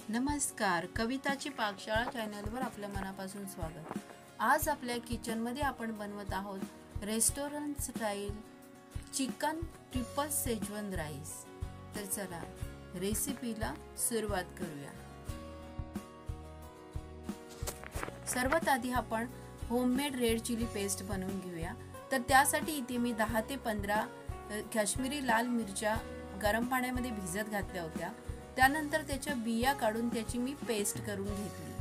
नमस्कार, कविताची पाकशाळा चॅनलवर आपल्या मनापासून स्वागत। आज आपल्या किचनमध्ये आपण बनवत आहोत restaurant style chicken triple Schezwan rice. तर चला रेसिपीला सुरुवात करूया। सर्वात आधी आपण होममेड रेड चिली पेस्ट बनवून घेऊया। तर त्यासाठी इथे मी 10 ते 15 काश्मीरी लाल मिरच्या गरम पाण्यामध्ये भिजत घातल्या होत्या। त्यानंतर त्याच्या बिया काढून त्याची मी पेस्ट करून घेतली।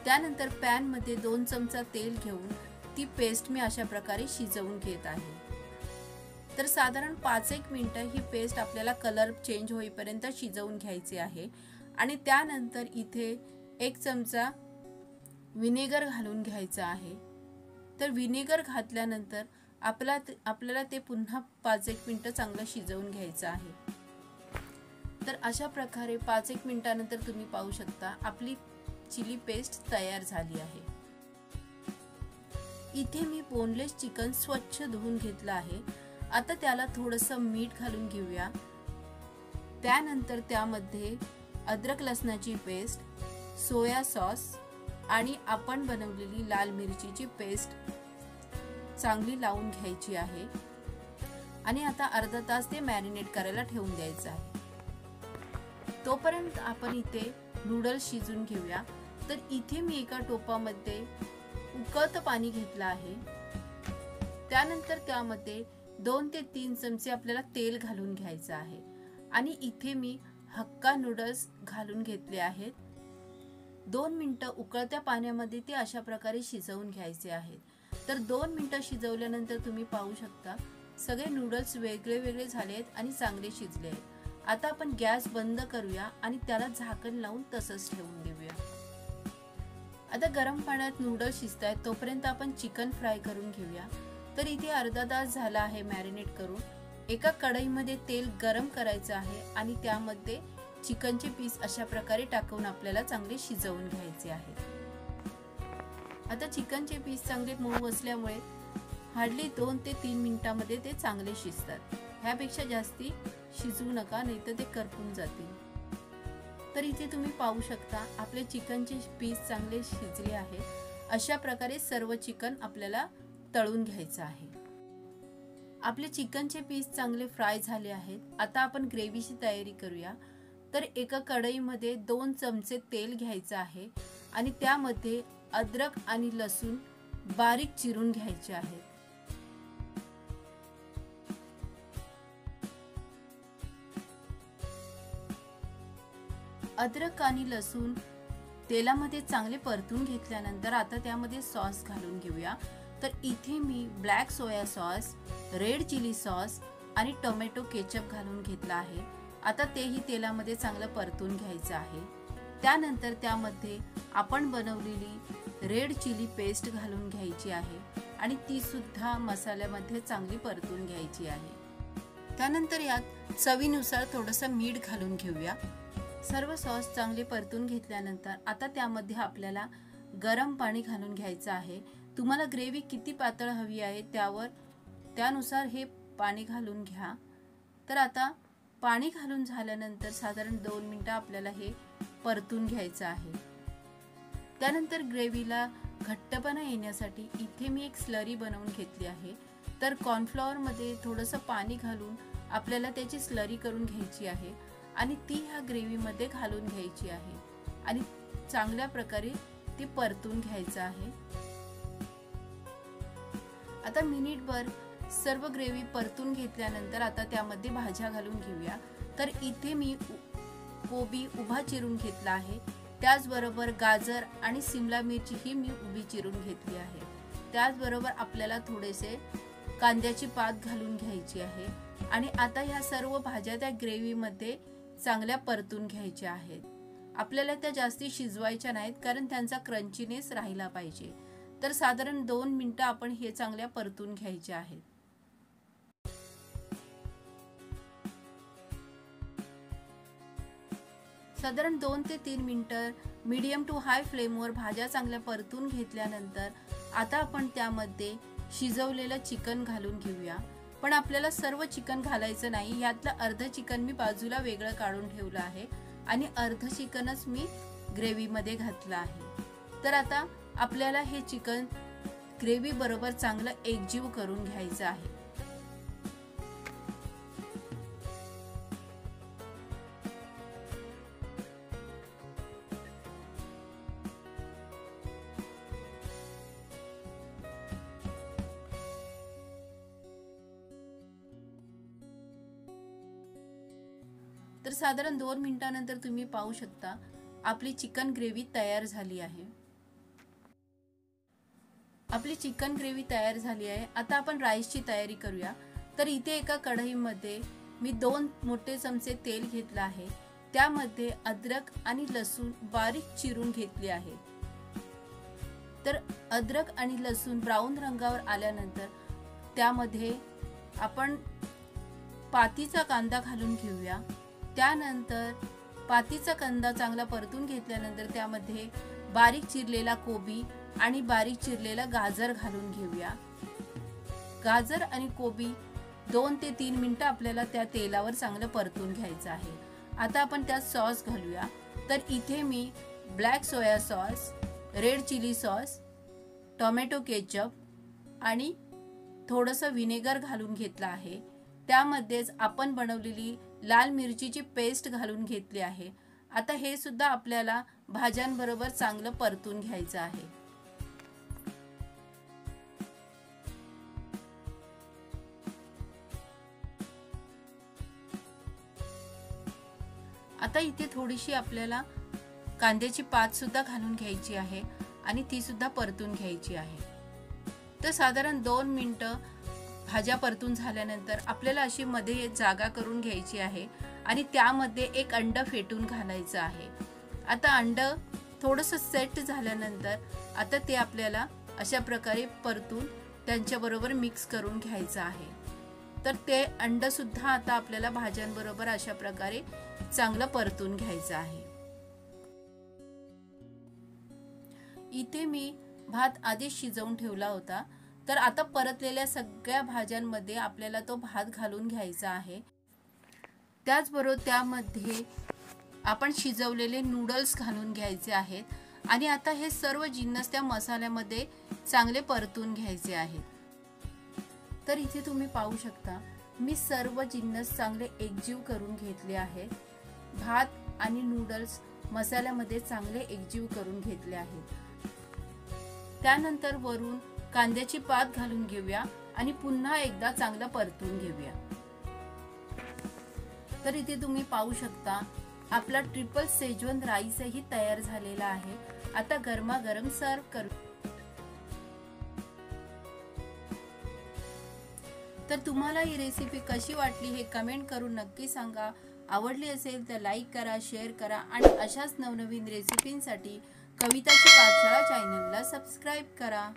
त्यानंतर पॅन मध्ये 2 चमचा तेल घेऊन ती पेस्ट मी अशा प्रकारे शिजवून घेत आहे। तर साधारण 5-1 मिनिट ही पेस्ट आपल्याला कलर चेंज होईपर्यंत शिजवून घ्यायची आहे। आणि त्यानंतर इथे 1 चमचा विनेगर घालून घ्यायचा आहे। तर विनेगर घातल्यानंतर आपल्याला ते पुन्हा 5-1 मिनिट चांगलं शिजवून घ्यायचं आहे। तर अशा प्रकारे 5-1 मिनिटानंतर तुम्ही पाहू शकता आपली चिली पेस्ट तयार झाली आहे। इथे मी बोनलेस चिकन स्वच्छ धुवून घेतलं आहे। आता त्याला थोडंसं मीठ घालून घेऊया। त्यानंतर त्यामध्ये अद्रक लसणाची पेस्ट, सोया सॉस आणि आपण बनवलेली लाल मिरचीची पेस्ट चांगली लावून घ्यायची आहे। आणि आता अर्धा तास ते मॅरिनेट करायला ठेवून द्यायचं आहे। तोपर्यंत आपण इथे नूडल्स शिजून घेऊया। तर इथे मी एका टोपामध्ये उकळतं पाणी घेतलं आहे। त्यानंतर त्यामध्ये 2 ते 3 चमचे आपल्याला तेल घालून घ्यायचं आहे। आणि इथे मी हक्का नूडल्स घालून घेतले आहेत। 2 मिनिटं उकळत्या पाण्यामध्ये ते अशा प्रकारे शिजवून घ्यायचे आहेत। तर 2 मिनिटं शिजवल्यानंतर तुम्ही पाहू शकता सगळे नूडल्स वेगळे वेगळे झाले आहेत आणि चांगले शिजले आहेत। आता आपण गॅस बंद करूया आणि त्याला झाकण लावून तसंच ठेवून देऊया। आता गरम पाण्यात नूडल्स शिजतायत तोपर्यंत आपण चिकन फ्राय करून घेऊया। तर इथे अर्धा तास झाला आहे मॅरिनेट करून। एका कढईमध्ये तेल गरम करायचं आहे आणि त्यामध्ये चिकनचे पीस अशा प्रकारे टाकून आपल्याला चांगले शिजवून घ्यायचे आहे। आता चिकनचे पीस चांगले मऊ असल्यामुळे हार्डली 2 ते 3 मिनिटांमध्ये ते चांगले शिजतात। ह्यापेक्षा जास्ती शिजवू नका, नाहीतर ते करपून जातील। तर इथे तुम्ही पाहू शकता आपले चिकनचे पीस चांगले शिजले आहेत। अशा प्रकारे सर्व चिकन आपल्याला तळून घ्यायचं आहे। आपले चिकनचे पीस चांगले फ्राय झाले आहेत। आता आपण ग्रेव्हीची तयारी करूया। तर एका कढईमध्ये 2 चमचे तेल घ्यायचं आहे आणि त्यामध्ये अद्रक आणि लसूण बारीक चिरून घ्यायचे आहेत। अद्रक आणि लसूण तेलामध्ये चांगले परतून घेतल्यानंतर आता त्यामध्ये सॉस घालून घेऊया। तर इथे मी black soya sauce, red chilli sauce आणि टोमॅटो केचप घालून घेतला आहे। आता तेही तेलामध्ये चांगलं परतून घ्यायचं आहे। त्यानंतर त्यामध्ये आपण बनवलेली रेड चिली पेस्ट घालून घ्यायची आहे आणि ती सुद्धा मसाल्यामध्ये चांगली परतून घ्यायची आहे। त्यानंतर यात चवीनुसार थोडंसं मीठ घालून घेऊया। सर्व सॉस चांगले परतून घेतल्यानंतर आता त्यामध्ये आपल्याला गरम पाणी घालून घ्यायचं आहे। तुम्हाला ग्रेव्ही किती पातळ हवी आहे त्यानुसार हे पाणी घालून घ्या। तर आता पाणी घालून झाल्यानंतर साधारण 2 मिनिटं आपल्याला हे परतून घ्यायचं आहे। त्यानंतर ग्रेव्हीला घट्टपणा येण्यासाठी इथे मी एक स्लरी बनवून घेतली आहे। तर कॉर्नफ्लॉवर मध्ये थोडंसं पाणी घालून आपल्याला त्याची स्लरी करून घ्यायची आहे आणि ती ह्या ग्रेव्ही मध्ये घालून घ्यायची आहे आणि चांगल्या प्रकारे ती परतून घ्यायचं आहे। आता मिनिटभर सर्व ग्रेव्ही परतून घेतल्यानंतर आता त्यामध्ये भाज्या घालून घेऊया। तर इथे मी कोबी उभा चिरून घेतला आहे। त्याचबरोबर गाजर आणि सिमला मिरची ही मी उभी चिरून घेतली आहे। त्याचबरोबर आपल्याला थोडेसे कांद्याची पात घालून घ्यायची आहे आणि आता ह्या सर्व भाज्या त्या ग्रेव्ही मध्ये चांगल्या परतून घ्यायच्या आहेत। आपल्याला त्या जास्ती शिजवायच्या नाहीत कारण त्यांचा क्रंचीनेस राहिला पाहिजे। तर साधारण 2 मिनिटं आपण हे चांगल्या परतून घ्यायचे आहेत। साधारण 2 ते 3 मिनिटं मीडियम टू हाय फ्लेमवर भाज्या चांगल्या परतून घेतल्यानंतर आता आपण त्यामध्ये शिजवलेलं चिकन घालून घेऊया। पण आपल्याला सर्व चिकन घालायचं नाही, यातलं अर्ध चिकन मी बाजूला वेगळं काढून ठेवलं आहे। आणि अर्ध चिकनच मी ग्रेव्हीमध्ये घातलं आहे। तर आता आपल्याला हे चिकन ग्रेव्ही बरोबर चांगलं एकजीव करून घ्यायचं आहे। तर साधारण 2 मिनिटांनंतर तुम्ही पाहू शकता आपली चिकन ग्रेव्ही तयार झाली आहे। आपली चिकन ग्रेव्ही तयार झाली आहे। आता आपण राईसची तयारी करूया। तर इथे एका कढईमध्ये मी 2 मोठे चमचे तेल घेतले आहे। त्यामध्ये अद्रक आणि लसूण बारीक चिरून घेतले आहे। तर अद्रक आणि लसूण ब्राऊन रंगावर आल्यानंतर त्यामध्ये आपण पातीचा कांदा घालून घेऊया। त्यानंतर पातीचा कांदा चांगला परतून घेतल्यानंतर त्यामध्ये बारीक चिरलेला कोबी आणि बारीक चिरलेला गाजर घालून घेऊया। गाजर आणि कोबी 2 ते 3 मिनिटं आपल्याला त्या तेलावर चांगलं परतून घ्यायचं आहे। आता आपण त्यात सॉस घालूया। तर इथे मी black soya sauce, red chilli sauce, tomato ketchup आणि थोडंसं व्हिनेगर घालून घेतलं आहे। त्यामध्येच आपण बनवलेली लाल मिरचीची पेस्ट घालून घेतली आहे। आता हे सुद्धा आपल्याला भाज्यांबरोबर चांगलं परतून घ्यायचं आहे। आता इथे थोडीशी आपल्याला कांद्याची पात सुद्धा घालून घ्यायची आहे आणि ती सुद्धा परतून घ्यायची आहे। तर साधारण 2 मिनिटं भाज्या परतून झाल्यानंतर आपल्याला अशी मध्ये जागा करून घ्यायची आहे आणि त्यामध्ये एक अंड फेटून घालायचं आहे। आता अंड थोडंसं सेट झाल्यानंतर आता ते आपल्याला अशा प्रकारे परतून त्यांच्याबरोबर मिक्स करून घ्यायचं आहे। तर ते अंड सुद्धा आता आपल्याला भाज्यांबरोबर अशा प्रकारे चांगलं परतून घ्यायचं आहे। इथे मी भात आधीच शिजवून ठेवला होता। तर आता परतलेल्या सगळ्या भाज्यांमध्ये आपल्याला तो भात घालून घ्यायचा आहे। त्याचबरोबर त्यामध्ये आपण शिजवलेले नूडल्स घालून घ्यायचे आहेत आणि आता हे सर्व जिन्नस त्या मसाल्यामध्ये चांगले परतून घ्यायचे आहेत। तर इथे तुम्ही पाहू शकता मी सर्व जिन्नस चांगले एकजीव करून घेतले आहेत। भात आणि नूडल्स मसाल्यामध्ये चांगले एकजीव करून घेतले आहेत। त्यानंतर वरून कांद्याची पात घालून घेऊया आणि पुन्हा एकदा चांगलं परतून घेऊया। तर इथे तुम्ही पाहू शकता आपला ट्रिपल शेजवान राईसही तयार झालेला आहे। आता गरमागरम सर्व करू। तर तुम्हाला ही रेसिपी कशी वाटली हे कमेंट करून नक्की सांगा। आवडली असेल तर लाईक करा, शेअर करा आणि अशाच नवनवीन रेसिपींसाठी कविताची पाकशाळा चॅनलला सबस्क्राइब करा।